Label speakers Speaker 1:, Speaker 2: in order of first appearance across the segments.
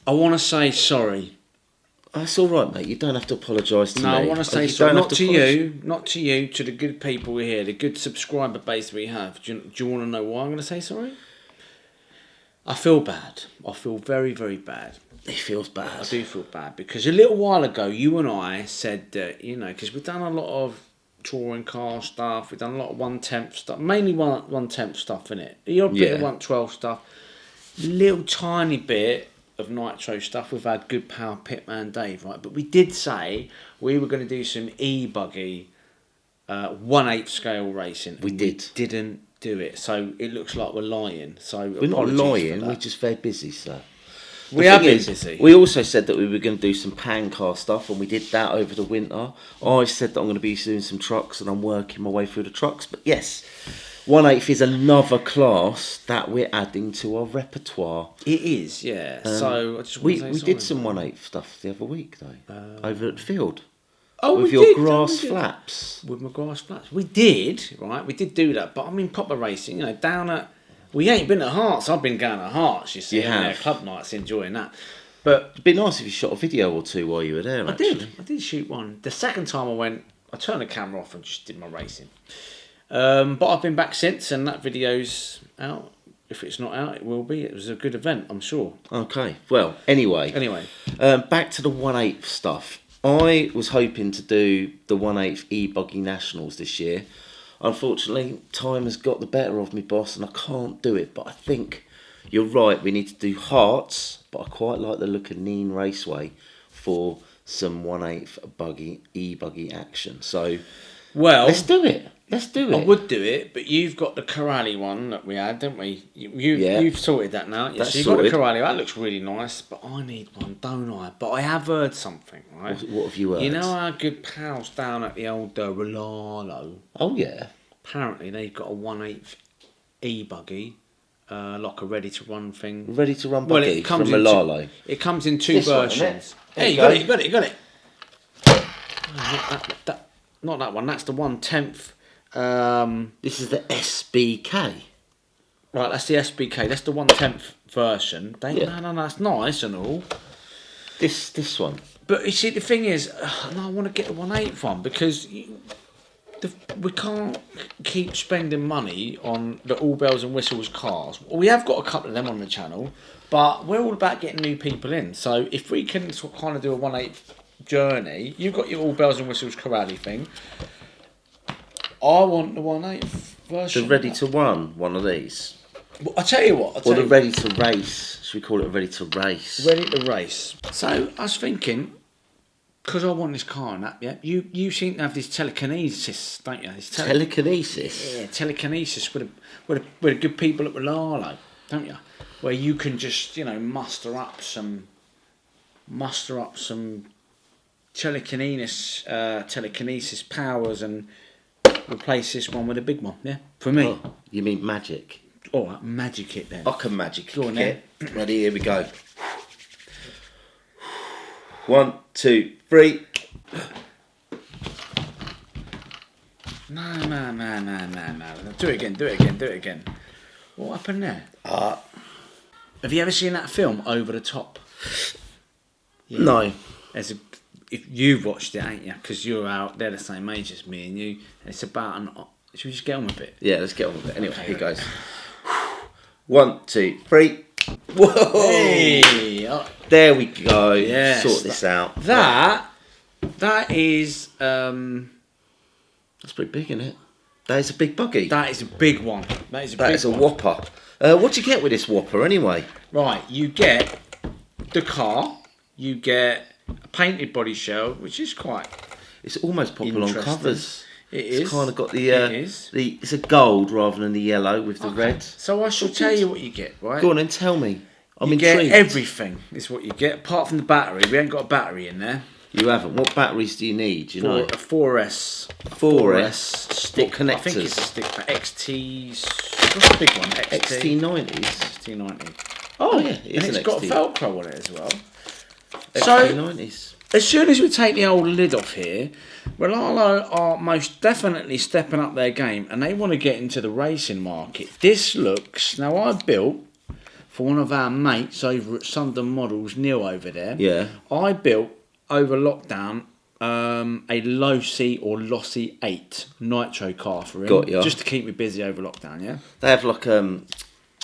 Speaker 1: I want to say sorry.
Speaker 2: That's all right, mate. You don't have to apologise to me.
Speaker 1: No, I want to say sorry. Not to you, to the good people here, the good subscriber base we have. Do you want to know why I'm going to say sorry? I feel bad. I feel very, very bad.
Speaker 2: It feels bad.
Speaker 1: I do feel bad because a little while ago, you and I said that, because we've done a lot of touring car stuff, we've done a lot of 1/10 stuff, mainly 1/10 stuff, innit? The odd bit of 112 stuff, little tiny bit of nitro stuff. We've had good pal Pitman Dave, right? But we did say we were going to do some E Buggy 1/8 scale racing.
Speaker 2: We
Speaker 1: didn't do it, so it looks like we're lying. So
Speaker 2: we're not lying. We're just very busy, sir.
Speaker 1: We have been busy.
Speaker 2: We also said that we were going to do some pan car stuff, and we did that over the winter. I said that I'm going to be doing some trucks, and I'm working my way through the trucks. But yes, 1/8 is another class that we're adding to our repertoire.
Speaker 1: It is, yeah. So I just
Speaker 2: we did some 1/8 stuff the other week though, over at the field.
Speaker 1: Oh,
Speaker 2: with your grass flaps.
Speaker 1: With my grass flaps, we did, right? We did do that, but I mean, proper racing, down at. We ain't been at Hearts. I've been going to Hearts. You see, club nights, enjoying that. But
Speaker 2: it'd be nice if you shot a video or two while you were there.
Speaker 1: I did shoot one. The second time I went, I turned the camera off and just did my racing. But I've been back since, and that video's out. If it's not out, it will be. It was a good event, I'm sure.
Speaker 2: Okay. Well, anyway. Back to the 1/8 stuff. I was hoping to do the 1/8 E Buggy Nationals this year. Unfortunately, time has got the better of me, boss, and I can't do it. But I think you're right. We need to do Hearts, but I quite like the look of Neen Raceway for some 1/8 E Buggy action. So, let's do it.
Speaker 1: I would do it, but you've got the Corrali one that we had, didn't we? You've sorted that now. Yes, so you've got the Corrali. That looks really nice, but I need one, don't I? But I have heard something, right?
Speaker 2: What have you heard?
Speaker 1: You know our good pals down at the old Rlaarlo?
Speaker 2: Oh, yeah.
Speaker 1: Apparently they've got a 1/8 E Buggy, like a ready-to-run thing.
Speaker 2: Ready-to-run buggy from Rlaarlo.
Speaker 1: It comes in two versions.
Speaker 2: Hey,
Speaker 1: you got it. Oh, not that one. That's the 1/10.
Speaker 2: This is the SBK.
Speaker 1: Right, that's the SBK. That's the 1/10 version. No, that's nice and all.
Speaker 2: This one.
Speaker 1: But you see, the thing is, I want to get the 1/8 one because we can't keep spending money on the all bells and whistles cars. We have got a couple of them on the channel, but we're all about getting new people in. So if we can sort of kind of do a 1/8 journey, you've got your all bells and whistles Corrali thing. I want the 1/8 version.
Speaker 2: The ready to run one of these.
Speaker 1: Well, I tell you what.
Speaker 2: Or the ready to race. Should we call it ready to race?
Speaker 1: Ready to race. So I was thinking, because I want this car and that, yeah. You seem to have this telekinesis, don't you?
Speaker 2: Telekinesis.
Speaker 1: Yeah, telekinesis with the good people at Rlaarlo, don't you? Where you can just muster up some telekinesis powers and replace this one with a big one, yeah? For me.
Speaker 2: Oh, you mean magic?
Speaker 1: All right, magic it then.
Speaker 2: I can magic it. Ready, here we go. 1, 2, 3.
Speaker 1: No. Do it again. What happened there? Have you ever seen that film, Over the Top?
Speaker 2: Yeah. No.
Speaker 1: If you've watched it, ain't you? Because they're the same age as me and you. And it's about should we just get on with it?
Speaker 2: Yeah, let's get on with it. Anyway, here goes. 1, 2, 3. Whoa!
Speaker 1: Hey!
Speaker 2: There we go.
Speaker 1: Yeah.
Speaker 2: Sort this out.
Speaker 1: That is.
Speaker 2: That's pretty big, isn't it? That is a big buggy.
Speaker 1: That is a big one. That is a
Speaker 2: whopper. What do you get with this whopper anyway? Right,
Speaker 1: you get the car. You get a painted body shell, which is quite.
Speaker 2: It's almost Popalong covers.
Speaker 1: It is.
Speaker 2: It's kind of got it's a gold rather than the yellow with the red.
Speaker 1: So I shall tell you what you get, right?
Speaker 2: Go on and tell me. I'm
Speaker 1: intrigued.
Speaker 2: You
Speaker 1: get everything is what you get, apart from the battery. We ain't got a battery in there.
Speaker 2: You haven't. What batteries do you need? You know,
Speaker 1: a 4S.
Speaker 2: 4S stick connectors.
Speaker 1: I think it's a stick for XT's. What's the big one?
Speaker 2: XT90s.
Speaker 1: XT90.
Speaker 2: Oh yeah,
Speaker 1: it's got Velcro on it as well.
Speaker 2: XT90s.
Speaker 1: So as soon as we take the old lid off here, Rlaarlo are most definitely stepping up their game, and they want to get into the racing market. This looks now. I built for one of our mates over at Sunderland Models, Neil over there.
Speaker 2: Yeah.
Speaker 1: I built over lockdown a low-C or lossy 8 nitro car for him.
Speaker 2: Got ya.
Speaker 1: Just to keep me busy over lockdown, yeah?
Speaker 2: They have like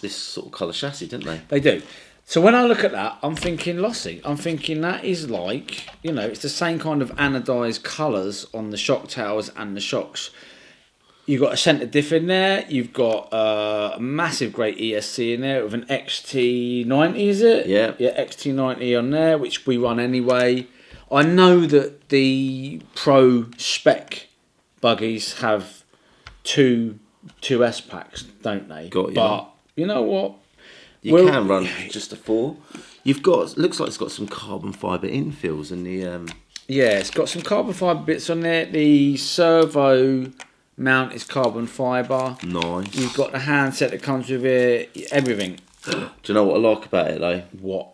Speaker 2: this sort of colour chassis, don't they?
Speaker 1: They do. So when I look at that, I'm thinking lossy. I'm thinking that is like, you know, it's the same kind of anodised colours on the shock towers and the shocks. You've got a centre diff in there. You've got a massive great ESC in there with an XT90, is it?
Speaker 2: Yeah.
Speaker 1: Yeah, XT90 on there, which we run anyway. I know that the Pro spec buggies have two S packs, don't they?
Speaker 2: Got you.
Speaker 1: But you know what?
Speaker 2: You can run just a 4. You've got, looks like it's got some carbon fibre infills in the...
Speaker 1: Yeah, it's got some carbon fibre bits on there. The servo mount is carbon fibre.
Speaker 2: Nice.
Speaker 1: You've got the handset that comes with it, everything.
Speaker 2: Do you know what I like about it though?
Speaker 1: What?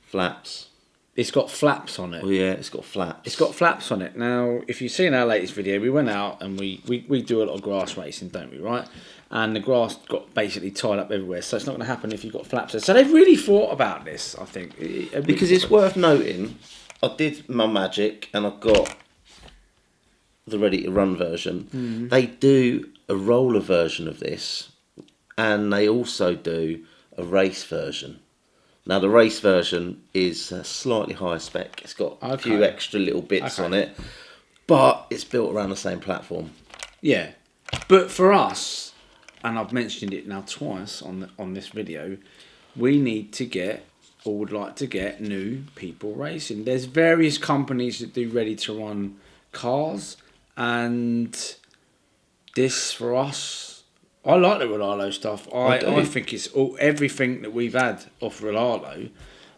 Speaker 2: Flaps.
Speaker 1: It's got flaps on it.
Speaker 2: Oh yeah, it's got flaps.
Speaker 1: It's got flaps on it. Now, if you've seen our latest video, we went out and we do a lot of grass racing, don't we, right? And the grass got basically tied up everywhere, so it's not going to happen if you've got flaps there. So they've really thought about this, I think.
Speaker 2: Because it's worth noting, I did my magic and I got the ready to run version.
Speaker 1: Mm-hmm.
Speaker 2: They do a roller version of this, and they also do a race version. Now the race version is slightly higher spec. It's got a few extra little bits on it, but it's built around the same platform.
Speaker 1: Yeah, but for us, and I've mentioned it now twice on this video, we need to get, or would like to get, new people racing. There's various companies that do ready to run cars, and this for us, I like the Rlaarlo stuff. I think it's everything that we've had off Rlaarlo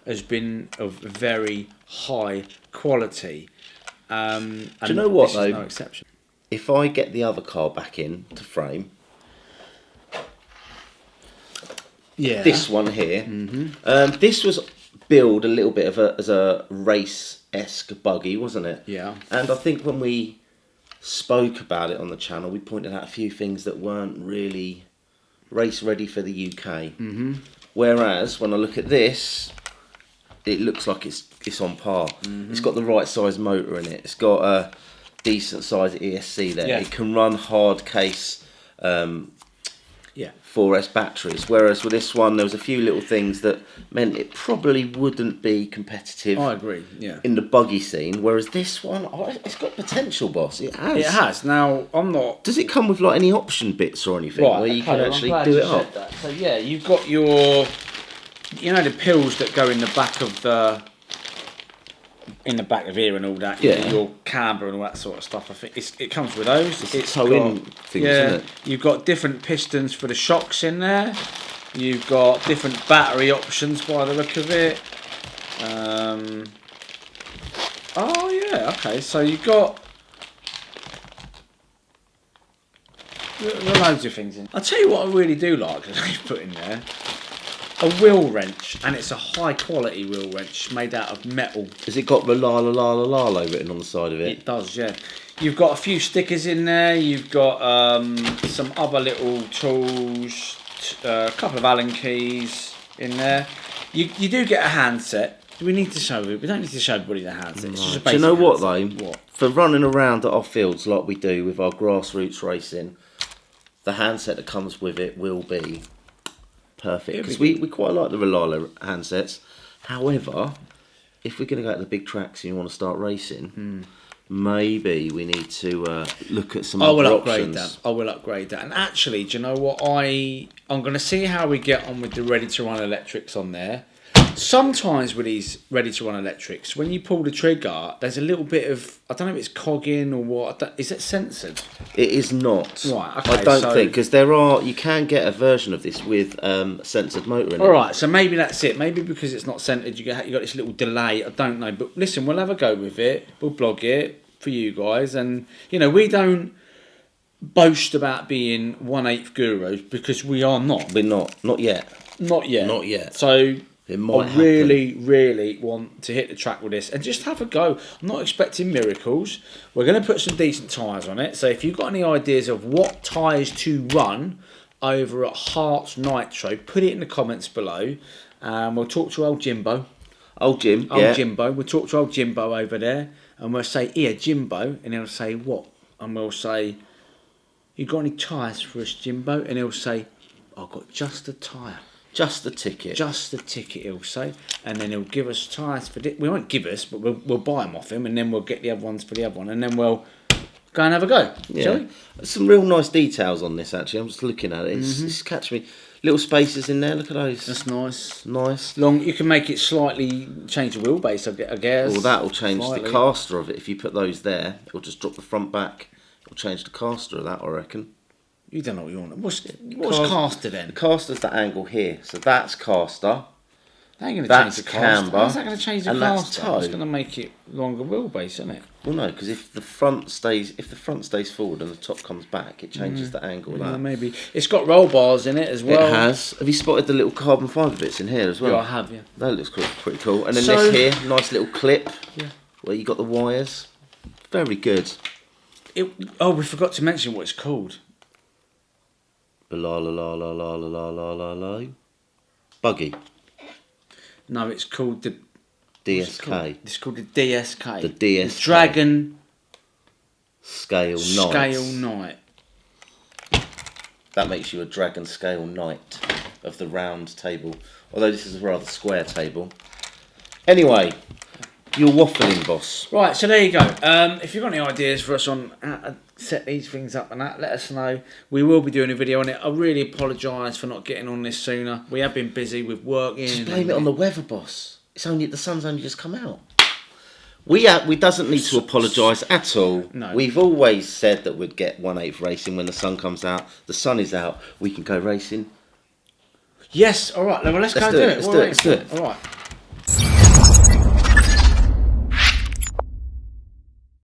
Speaker 1: has been of very high quality. Do
Speaker 2: you know what
Speaker 1: this
Speaker 2: though?
Speaker 1: Is no exception.
Speaker 2: If I get the other car back in to frame,
Speaker 1: yeah,
Speaker 2: this one here, this was billed a little bit as a race-esque buggy, wasn't it?
Speaker 1: Yeah.
Speaker 2: And I think when we spoke about it on the channel, we pointed out a few things that weren't really race ready for the UK. Mm-hmm. Whereas when I look at this, it looks like it's on par. Mm-hmm. It's got the right size motor in it. It's got a decent size ESC there.
Speaker 1: Yeah.
Speaker 2: It can run hard case 4S batteries. Whereas with this one, there was a few little things that meant it probably wouldn't be competitive.
Speaker 1: I agree. Yeah.
Speaker 2: In the buggy scene, whereas this one, it's got potential, boss. It has.
Speaker 1: It has. Now I'm not.
Speaker 2: Does it come with like any option bits or anything where you can actually do it up?
Speaker 1: That. So yeah, you've got your, you know, the pills that go in the back of here and all that.
Speaker 2: Yeah.
Speaker 1: Your camber and all that sort of stuff. I think it comes with those.
Speaker 2: It's toe-in things, isn't it?
Speaker 1: You've got different pistons for the shocks in there. You've got different battery options by the look of it. Oh yeah, okay. So you've got loads of things in. I'll tell you what I really do like that they've put in there. A wheel wrench, and it's a high quality wheel wrench made out of metal.
Speaker 2: Has it got Rlaarlo written on the side of it?
Speaker 1: It does, yeah. You've got a few stickers in there. You've got some other little tools, a couple of Allen keys in there. You do get a handset. Do we need to show it? We don't need to show everybody the handset. It's just a basic
Speaker 2: do you know what
Speaker 1: handset.
Speaker 2: though?
Speaker 1: What?
Speaker 2: For running around at our fields like we do with our grassroots racing, the handset that comes with it will be perfect, because we quite like the Rlaarlo handsets. However, if we're going to go to the big tracks and you want to start racing, maybe we need to look at some other options.
Speaker 1: I will upgrade that. And actually, do you know what? I'm going to see how we get on with the ready-to-run electrics on there. Sometimes with these ready-to-run electrics, when you pull the trigger, there's a little bit of, I don't know if it's cogging or what. Is it censored?
Speaker 2: It is not.
Speaker 1: Right, okay.
Speaker 2: I don't think, because you can get a version of this with a censored motor in it.
Speaker 1: Alright, so maybe that's it. Maybe because it's not centered, you got this little delay. I don't know. But listen, we'll have a go with it. We'll blog it for you guys. And, you know, we don't boast about being 1/8 gurus, because we are not.
Speaker 2: We're not. Not yet.
Speaker 1: Not yet.
Speaker 2: Not yet.
Speaker 1: So
Speaker 2: it might
Speaker 1: I really want to hit the track with this and just have a go. I'm not expecting miracles. We're going to put some decent tyres on it. So if you've got any ideas of what tyres to run, over at Hearts Nitro. Put it in the comments below. We'll talk to old Jimbo.
Speaker 2: Old
Speaker 1: Jimbo. We'll talk to old Jimbo over there, and we'll say, "Here, Jimbo," and he'll say, "What?" And we'll say, "You got any tyres for us, Jimbo?" And he'll say, "I've got just a tyre."
Speaker 2: Just the ticket.
Speaker 1: Just the ticket, he'll say. And then he'll give us tyres for this. We won't give us, but we'll buy them off him, and then we'll get the other ones for the other one, and then we'll go and have a go.
Speaker 2: Yeah.
Speaker 1: Shall we?
Speaker 2: Some real nice details on this, actually. I'm just looking at it. It's catching me. Little spaces in there. Look at those.
Speaker 1: That's nice.
Speaker 2: Nice.
Speaker 1: Long. You can make it slightly, change the wheelbase, I guess.
Speaker 2: Well, that'll change
Speaker 1: slightly.
Speaker 2: the caster of it. If you put those there, it'll just drop the front back. It'll change the caster of that, I reckon.
Speaker 1: You don't know what you want. What's caster then?
Speaker 2: The caster's the angle here. So that's caster.
Speaker 1: That ain't going to change
Speaker 2: That's
Speaker 1: the caster.
Speaker 2: camber.
Speaker 1: How's that going to change the
Speaker 2: And that's
Speaker 1: caster?
Speaker 2: toe.
Speaker 1: It's going to make it longer wheelbase, isn't it?
Speaker 2: Well, no, because if the front stays forward and the top comes back, it changes the angle of
Speaker 1: Yeah,
Speaker 2: that.
Speaker 1: maybe. It's got roll bars in it as well.
Speaker 2: It has. Have you spotted the little carbon fibre bits in here as well?
Speaker 1: Yeah, I have, yeah.
Speaker 2: That looks pretty cool. And then
Speaker 1: So-
Speaker 2: this here, nice little clip.
Speaker 1: Yeah.
Speaker 2: Where you got the wires. Very good.
Speaker 1: We forgot to mention what it's called.
Speaker 2: Buggy.
Speaker 1: No, it's called the
Speaker 2: DSK.
Speaker 1: It's called the DSK.
Speaker 2: The DSK.
Speaker 1: The Dragon
Speaker 2: Scale
Speaker 1: Knight.
Speaker 2: That makes you a dragon scale knight of the round table. Although this is a rather square table. Anyway, you're waffling, boss.
Speaker 1: Right, so there you go. If you've got any ideas for us on how to set these things up and that, let us know. We will be doing a video on it. I really apologise for not getting on this sooner. We have been busy with working.
Speaker 2: Just blame it on the weather, boss. The sun's only just come out. We doesn't need to apologise at all.
Speaker 1: No.
Speaker 2: We've always said that we'd get 1/8 racing when the sun comes out. The sun is out. We can go racing.
Speaker 1: Yes, all right. Well, let's go do it.
Speaker 2: Let's do it.
Speaker 1: All right.